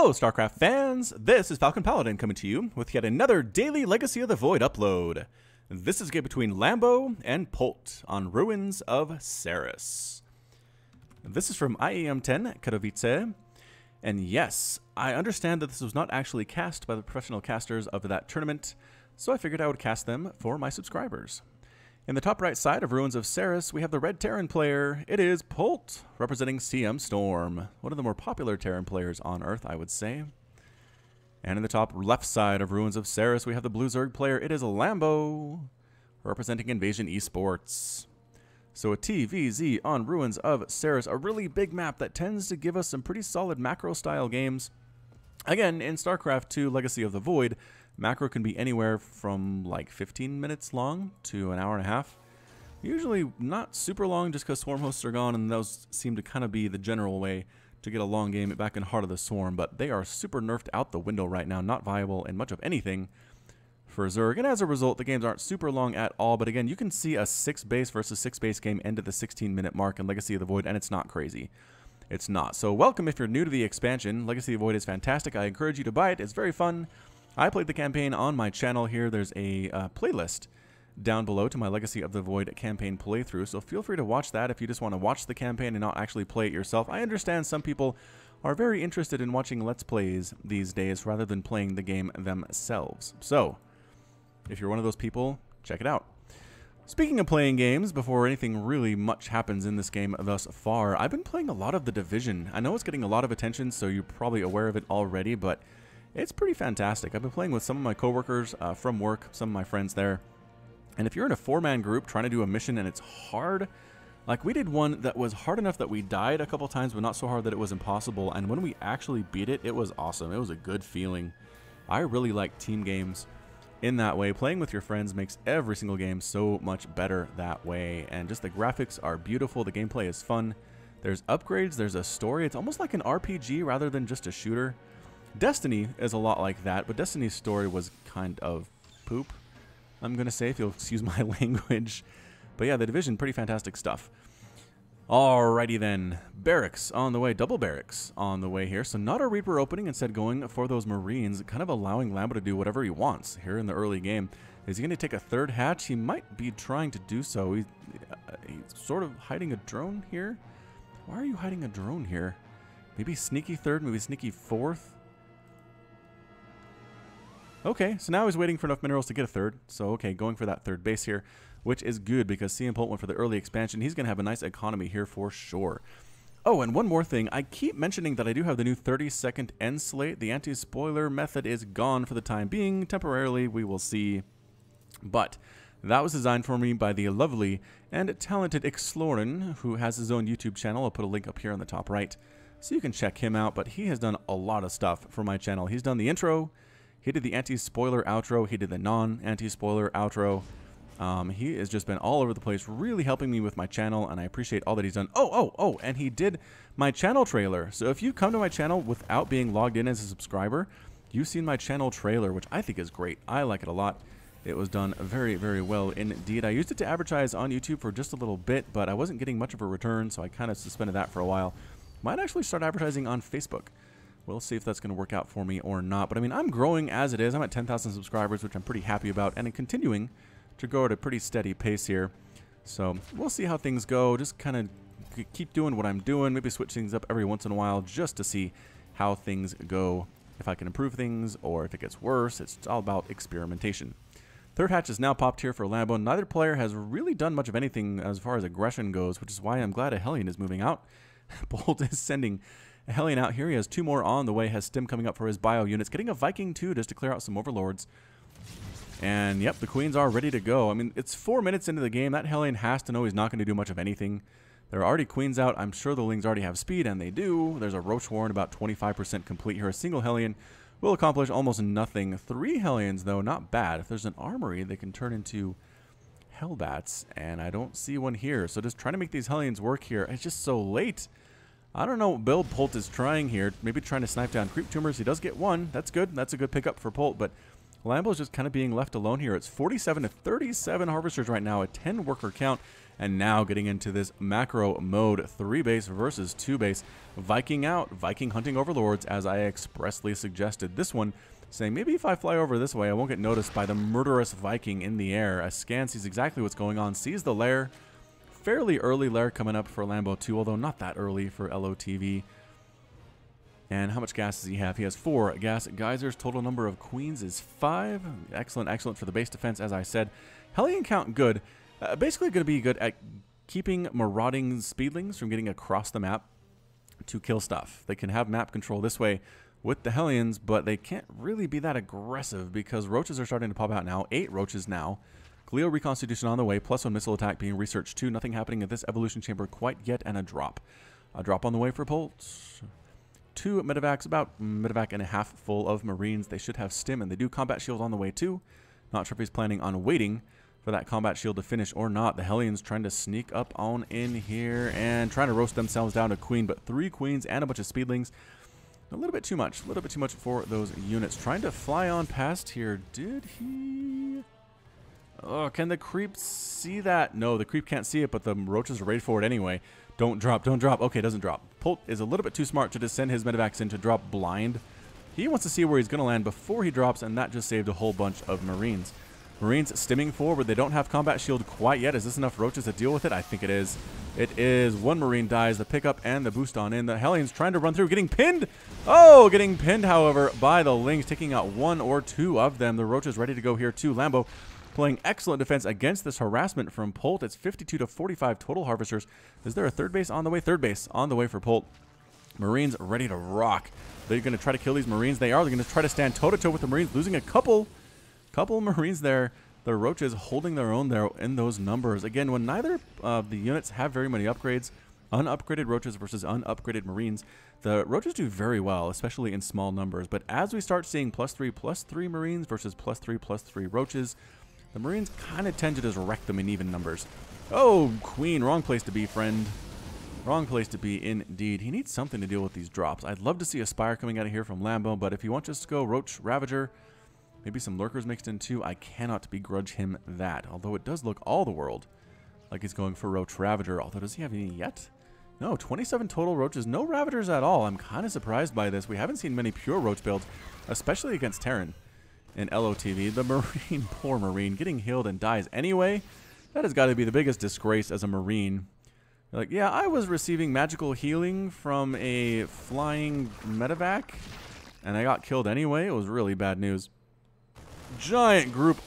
Hello, StarCraft fans! This is Falcon Paladin coming to you with yet another daily Legacy of the Void upload. This is a game between Lambo and Polt on Ruins of Seras. This is from IEM10 Katowice, and yes, I understand that this was not actually cast by the professional casters of that tournament, so I figured I would cast them for my subscribers. In the top right side of Ruins of Seras, we have the red Terran player. It is Polt, representing CM Storm, one of the more popular Terran players on Earth, I would say. And in the top left side of Ruins of Seras, we have the blue Zerg player. It is Lambo, representing Invasion Esports. So a TVZ on Ruins of Seras, a really big map that tends to give us some pretty solid macro-style games. Again, in StarCraft 2 Legacy of the Void, macro can be anywhere from like 15 minutes long to an hour and a half. Usually not super long just because swarm hosts are gone, and those seem to kind of be the general way to get a long game back in Heart of the Swarm, but they are super nerfed out the window right now, not viable in much of anything for Zerg, and as a result, the games aren't super long at all. But again, you can see a 6 base versus 6 base game end at the 16-minute mark in Legacy of the Void, and it's not crazy. It's not. So welcome if you're new to the expansion. Legacy of the Void is fantastic. I encourage you to buy it. It's very fun. I played the campaign on my channel here. There's a playlist down below to my Legacy of the Void campaign playthrough, so feel free to watch that if you just want to watch the campaign and not actually play it yourself. I understand some people are very interested in watching Let's Plays these days rather than playing the game themselves. So, if you're one of those people, check it out. Speaking of playing games, before anything really much happens in this game thus far, I've been playing a lot of The Division. I know it's getting a lot of attention, so you're probably aware of it already, but it's pretty fantastic. I've been playing with some of my coworkers from work, some of my friends there. And if you're in a 4-man group trying to do a mission and it's hard, like we did one that was hard enough that we died a couple times, but not so hard that it was impossible. And when we actually beat it, it was awesome. It was a good feeling. I really like team games in that way. Playing with your friends makes every single game so much better that way. And just the graphics are beautiful. The gameplay is fun. There's upgrades. There's a story. It's almost like an RPG rather than just a shooter. Destiny is a lot like that, but Destiny's story was kind of poop, I'm going to say, if you'll excuse my language. But yeah, The Division, pretty fantastic stuff. Alrighty then, barracks on the way, double barracks on the way here. So not a Reaper opening, instead going for those Marines, kind of allowing Lambo to do whatever he wants here in the early game. Is he going to take a third hatch? He might be trying to do so. He's sort of hiding a drone here. Why are you hiding a drone here? Maybe sneaky third, maybe sneaky fourth. Okay, so now he's waiting for enough minerals to get a third. So, okay, going for that third base here, which is good because CM Polt went for the early expansion. He's going to have a nice economy here for sure. Oh, and one more thing. I keep mentioning that I do have the new 30-second end slate. The anti-spoiler method is gone for the time being. Temporarily, we will see. But that was designed for me by the lovely and talented Explorin, who has his own YouTube channel. I'll put a link up here on the top right, so you can check him out. But he has done a lot of stuff for my channel. He's done the intro. He did the anti-spoiler outro. He did the non-anti-spoiler outro. He has just been all over the place, really helping me with my channel, and I appreciate all that he's done. Oh, and he did my channel trailer. So if you come to my channel without being logged in as a subscriber, you've seen my channel trailer, which I think is great. I like it a lot. It was done very, very well indeed. I used it to advertise on YouTube for just a little bit, but I wasn't getting much of a return, so I kind of suspended that for a while. Might actually start advertising on Facebook. We'll see if that's going to work out for me or not. But I mean, I'm growing as it is. I'm at 10,000 subscribers, which I'm pretty happy about, and I'm continuing to grow at a pretty steady pace here. So we'll see how things go. Just kind of keep doing what I'm doing. Maybe switch things up every once in a while just to see how things go. If I can improve things or if it gets worse, it's all about experimentation. Third hatch is now popped here for Lambo. Neither player has really done much of anything as far as aggression goes, which is why I'm glad a Hellion is moving out. Polt is sending a Hellion out here. He has 2 more on the way, has Stim coming up for his bio units, getting a Viking too just to clear out some overlords. And yep, the queens are ready to go. I mean, it's 4 minutes into the game. That Hellion has to know he's not going to do much of anything. There are already queens out. I'm sure the Lings already have speed, and they do. There's a Roach Warren about 25% complete here. A single Hellion will accomplish almost nothing. 3 Hellions, though, not bad. If there's an armory, they can turn into Hellbats, and I don't see one here. So just trying to make these Hellions work here. It's just so late. I don't know what build Polt is trying here. Maybe trying to snipe down creep tumors. He does get one. That's good. That's a good pickup for Polt. But Lambo's just kind of being left alone here. It's 47 to 37 harvesters right now, a 10 worker count. And now getting into this macro mode, 3 base versus 2 base. Viking out, Viking hunting overlords, as I expressly suggested. This one saying maybe if I fly over this way, I won't get noticed by the murderous Viking in the air. As Scan sees exactly what's going on, sees the lair. Fairly early lair coming up for Lambo 2, although not that early for LOTV. And how much gas does he have? He has 4 gas geysers. Total number of queens is 5. Excellent, excellent for the base defense, as I said. Hellion count good. Basically going to be good at keeping marauding speedlings from getting across the map to kill stuff. They can have map control this way with the Hellions, but they can't really be that aggressive because roaches are starting to pop out now. 8 roaches now. Glio Reconstitution on the way, +1 missile attack being researched too. Nothing happening at this evolution chamber quite yet, and a drop. A drop on the way for Polt. 2 medevacs, about medevac and a half full of Marines. They should have stim, and they do. Combat shield on the way too. Not sure if he's planning on waiting for that combat shield to finish or not. The Hellions trying to sneak up on in here and trying to roast themselves down to queen, but 3 queens and a bunch of speedlings. A little bit too much for those units. Trying to fly on past here. Did he? Oh, can the creep see that? No, the creep can't see it, but the roaches are ready for it anyway. Don't drop, don't drop. Okay, doesn't drop. Polt is a little bit too smart to just send his medevacs in to drop blind. He wants to see where he's going to land before he drops, and that just saved a whole bunch of Marines. Marines stimming forward. They don't have combat shield quite yet. Is this enough roaches to deal with it? I think it is. It is. 1 Marine dies. The pickup and the boost on in. The Hellions trying to run through. Getting pinned. Oh, getting pinned, however, by the Lings. Taking out 1 or 2 of them. The roaches ready to go here too. Lambo playing excellent defense against this harassment from Polt. It's 52 to 45 total harvesters. Is there a 3rd base on the way? 3rd base on the way for Polt. Marines ready to rock. They're going to try to kill these Marines. They are. They're going to try to stand toe-to-toe with the Marines. Losing a couple Marines there. The roaches holding their own there in those numbers. Again, when neither of the units have very many upgrades, unupgraded roaches versus unupgraded Marines, the roaches do very well, especially in small numbers. But as we start seeing +3/+3 Marines versus +3/+3 roaches, the Marines kind of tend to just wreck them in even numbers. Oh, Queen, wrong place to be, friend. Wrong place to be indeed. He needs something to deal with these drops. I'd love to see a Spire coming out of here from Lambo, but if he wants us to go Roach Ravager, maybe some Lurkers mixed in too, I cannot begrudge him that. Although it does look all the world like he's going for Roach Ravager. Although, does he have any yet? No, 27 total Roaches. No Ravagers at all. I'm kind of surprised by this. We haven't seen many pure Roach builds, especially against Terran in LOTV. The Marine, poor Marine, getting healed and dies anyway. That has got to be the biggest disgrace as a Marine. Like, yeah, I was receiving magical healing from a flying medevac, and I got killed anyway. It was really bad news. Giant group.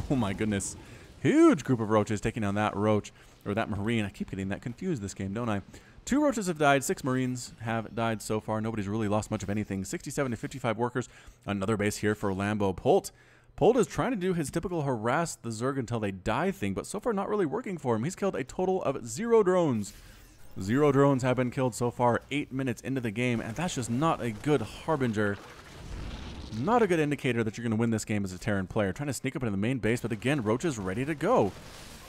Oh my goodness. Huge group of roaches taking down that roach, or that Marine. I keep getting that confused this game, don't I? 2 roaches have died. 6 Marines have died so far. Nobody's really lost much of anything. 67 to 55 workers. Another base here for Lambo. Polt is trying to do his typical harass the Zerg until they die thing, but so far not really working for him. He's killed a total of 0 drones. 0 drones have been killed so far 8 minutes into the game, and that's just not a good harbinger. Not a good indicator that you're going to win this game as a Terran player. Trying to sneak up into the main base, but again, roaches ready to go.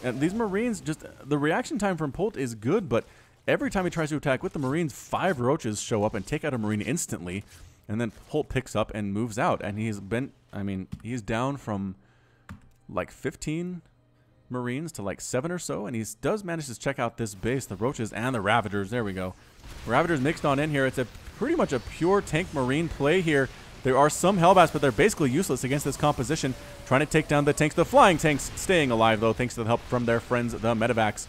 And these Marines, just the reaction time from Polt is good, but every time he tries to attack with the Marines, 5 roaches show up and take out a Marine instantly. And then Polt picks up and moves out. And he's been, I mean, he's down from like 15 Marines to like 7 or so. And he does manage to check out this base, the roaches and the Ravagers. There we go. Ravagers mixed on in here. It's a pretty much a pure tank Marine play here. There are some Hellbats, but they're basically useless against this composition. Trying to take down the tanks. The flying tanks staying alive, though, thanks to the help from their friends, the medevacs.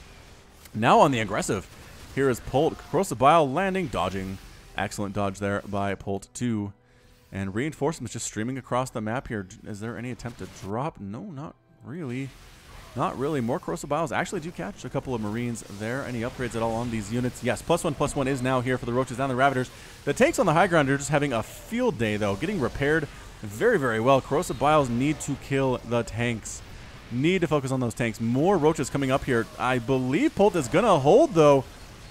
Now on the aggressive. Here is Polt. Corrosive Bile landing, dodging. Excellent dodge there by Polt 2. And reinforcements just streaming across the map here. Is there any attempt to drop? No, not really. Not really. More Corrosive Biles actually do catch a couple of Marines there. Any upgrades at all on these units? Yes, +1/+1 is now here for the Roaches and the Ravagers. The tanks on the high ground are just having a field day, though. Getting repaired very, very well. Corrosive Biles need to kill the tanks. Need to focus on those tanks. More Roaches coming up here. I believe Polt is going to hold, though.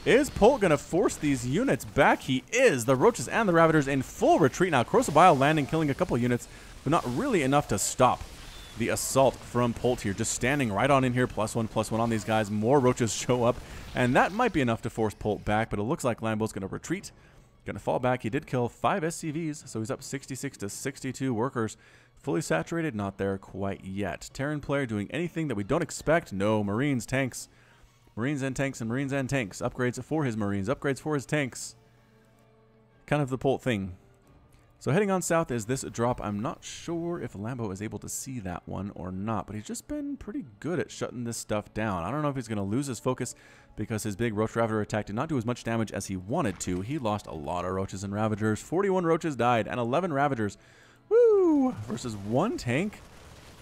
Is Polt going to force these units back? He is. The Roaches and the Ravagers in full retreat now. Corrosive Bile landing, killing a couple of units, but not really enough to stop the assault from Polt here. Just standing right on in here. +1/+1 on these guys. More Roaches show up, and that might be enough to force Polt back, but it looks like Lambo's going to retreat. Going to fall back. He did kill 5 SCVs, so he's up 66 to 62 workers. Fully saturated? Not there quite yet. Terran player doing anything that we don't expect? No. Marines, tanks. Marines and tanks and Marines and tanks. Upgrades for his Marines. Upgrades for his tanks. Kind of the Polt thing. So heading on south is this drop. I'm not sure if Lambo is able to see that one or not, but he's just been pretty good at shutting this stuff down. I don't know if he's going to lose his focus because his big Roach Ravager attack did not do as much damage as he wanted to. He lost a lot of Roaches and Ravagers. 41 Roaches died and 11 Ravagers. Woo! Versus one tank.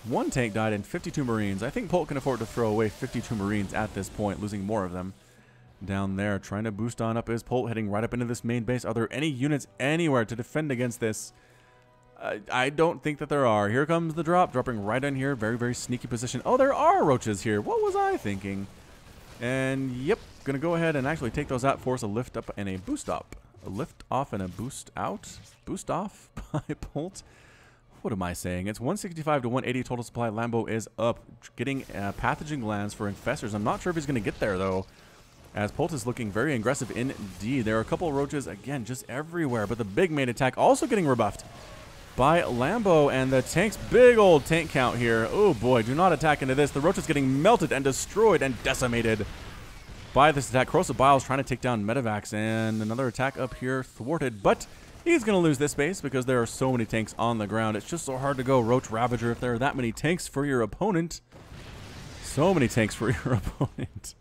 One tank died and 52 Marines. I think Polt can afford to throw away 52 Marines at this point, losing more of them. Down there, trying to boost on up is Polt, heading right up into this main base. Are there any units anywhere to defend against this? I don't think that there are. Here comes the drop, dropping right in here. Very, very sneaky position. Oh, there are Roaches here. What was I thinking? And, yep, going to go ahead and actually take those out, force a lift up and a boost up. A lift off and a boost out? Boost off by Polt? What am I saying? It's 165 to 180 total supply. Lambo is up, getting pathogen glands for infestors. I'm not sure if he's going to get there, though, as Polt is looking very aggressive indeed. There are a couple of Roaches, again, just everywhere. But the big main attack also getting rebuffed by Lambo. And the tank's big old tank count here. Oh, boy, do not attack into this. The Roaches getting melted and destroyed and decimated by this attack. Corrosive Bile's trying to take down Medivacs. And another attack up here thwarted. But he's going to lose this base because there are so many tanks on the ground. It's just so hard to go Roach Ravager if there are that many tanks for your opponent. So many tanks for your opponent.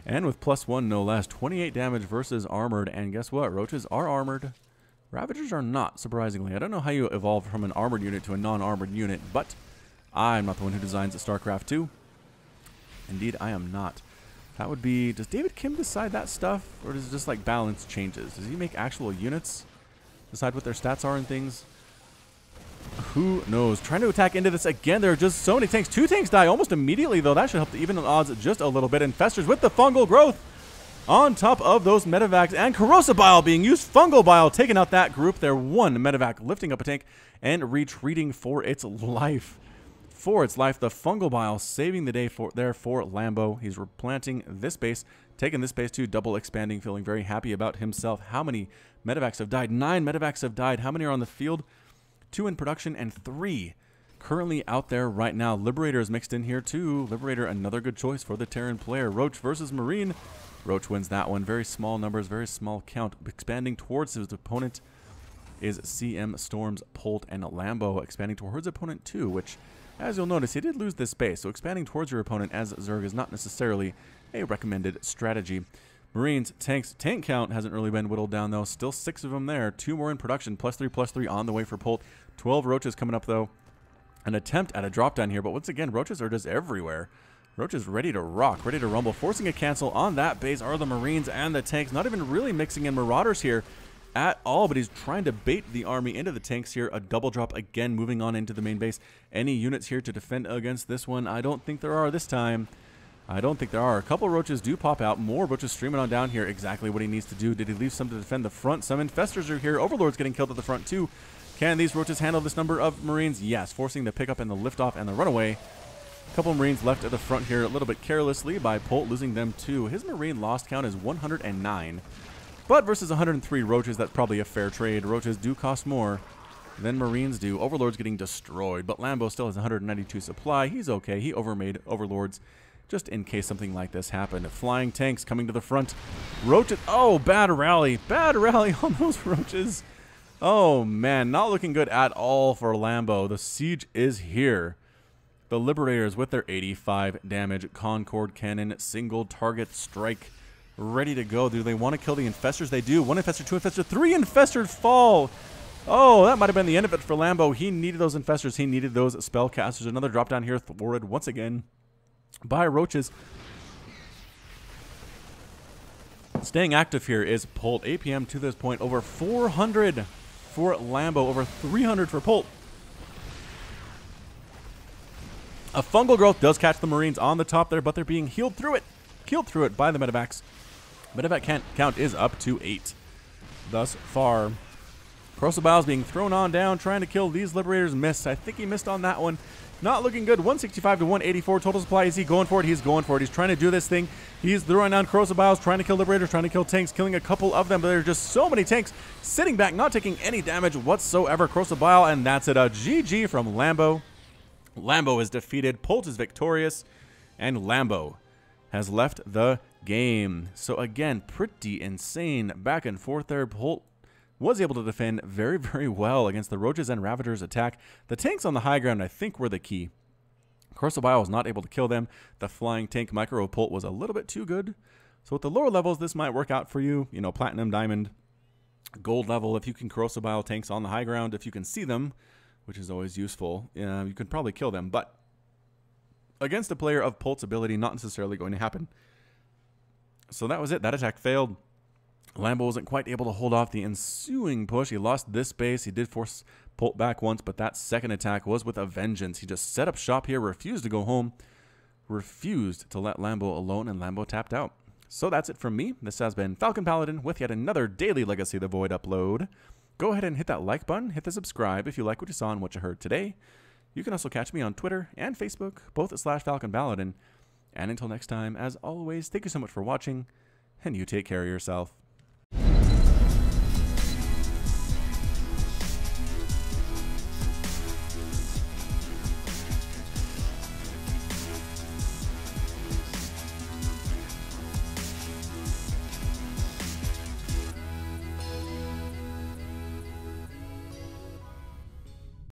And with +1, no less, 28 damage versus armored. And guess what? Roaches are armored. Ravagers are not, surprisingly. I don't know how you evolve from an armored unit to a non-armored unit, but I'm not the one who designs StarCraft 2. Indeed, I am not. That would be... Does David Kim decide that stuff? Or does it just, like, balance changes? Does he make actual units? Decide what their stats are and things? Who knows? Trying to attack into this again. There are just so many tanks. 2 tanks die almost immediately, though. That should help to even the odds just a little bit. Infestors with the fungal growth on top of those Medivacs. And Corrosive Bile being used. Fungal Bile taking out that group. There, one Medivac lifting up a tank and retreating for its life. For its life, the Fungal Bile saving the day for Lambo. He's replanting this base, taking this base to double expanding, feeling very happy about himself. How many Medivacs have died? 9 Medivacs have died. How many are on the field? 2 in production and 3 currently out there right now. Liberator is mixed in here too. Liberator, another good choice for the Terran player. Roach versus Marine. Roach wins that one. Very small numbers, very small count. Expanding towards his opponent is CM, Storms, Polt, and Lambo. Expanding towards opponent too, which, as you'll notice, he did lose this base. So expanding towards your opponent as Zerg is not necessarily a recommended strategy. Marines, tanks, tank count hasn't really been whittled down, though. Still 6 of them there. 2 more in production. +3/+3 on the way for Polt. 12 Roaches coming up, though. An attempt at a drop down here, but once again, Roaches are just everywhere. Roaches ready to rock, ready to rumble. Forcing a cancel on that base are the Marines and the tanks. Not even really mixing in Marauders here at all, but he's trying to bait the army into the tanks here. A double drop again, moving on into the main base. Any units here to defend against this one? I don't think there are this time. I don't think there are. A couple Roaches do pop out. More Roaches streaming on down here. Exactly what he needs to do. Did he leave some to defend the front? Some Infestors are here. Overlord's getting killed at the front too. Can these Roaches handle this number of Marines? Yes. Forcing the pickup and the liftoff and the runaway. A couple Marines left at the front here a little bit carelessly by Polt, losing them too. His Marine lost count is 109. But versus 103 Roaches, that's probably a fair trade. Roaches do cost more than Marines do. Overlord's getting destroyed, but Lambo still has 192 supply. He's okay. He overmade Overlords just in case something like this happened. Flying tanks coming to the front. Roaches. Oh, bad rally. Bad rally on those Roaches. Oh, man. Not looking good at all for Lambo. The siege is here. The Liberators with their 85 damage Concord Cannon. Single target strike. Ready to go. Do they want to kill the Infestors? They do. 1 Infestor, 2 Infestor, 3 Infestors fall. Oh, that might have been the end of it for Lambo. He needed those Infestors. He needed those Spellcasters. Another drop down here thwarted once again by Roaches. Staying active here is Polt. APM to this point over 400 for Lambo, over 300 for Polt. A fungal growth does catch the Marines on the top there, but they're being healed through it. Killed through it by the Medivacs. Medivac count is up to 8 thus far. Corrosive Bile is being thrown on down, trying to kill these Liberators. Missed. I think he missed on that one. Not looking good. 165 to 184 total supply. Is he going for it? He's going for it. He's trying to do this thing. He's throwing down Corrosive Biles, trying to kill Liberators, trying to kill tanks, killing a couple of them, but there are just so many tanks sitting back, not taking any damage whatsoever. Corrosive Bile, and that's it. A GG from Lambo. Lambo is defeated. Polt is victorious, and Lambo has left the game. So again, pretty insane back and forth there. Polt was able to defend very, very well against the Roaches and Ravagers attack. The tanks on the high ground, I think, were the key. Corsobile was not able to kill them. The flying tank micro of Polt was a little bit too good. So at the lower levels, this might work out for you. You know, Platinum, Diamond, Gold level, if you can Corsobile tanks on the high ground, if you can see them, which is always useful, you can probably kill them. But against a player of Polt's ability, not necessarily going to happen. So that was it. That attack failed. Lambo wasn't quite able to hold off the ensuing push. He lost this base. He did force Polt back once, but that second attack was with a vengeance. He just set up shop here, refused to go home, refused to let Lambo alone, and Lambo tapped out. So that's it from me. This has been Falcon Paladin with yet another daily Legacy of the Void upload. Go ahead and hit that like button, hit the subscribe if you like what you saw and what you heard today. You can also catch me on Twitter and Facebook, both at /Falcon Paladin. And until next time, as always, thank you so much for watching, and you take care of yourself.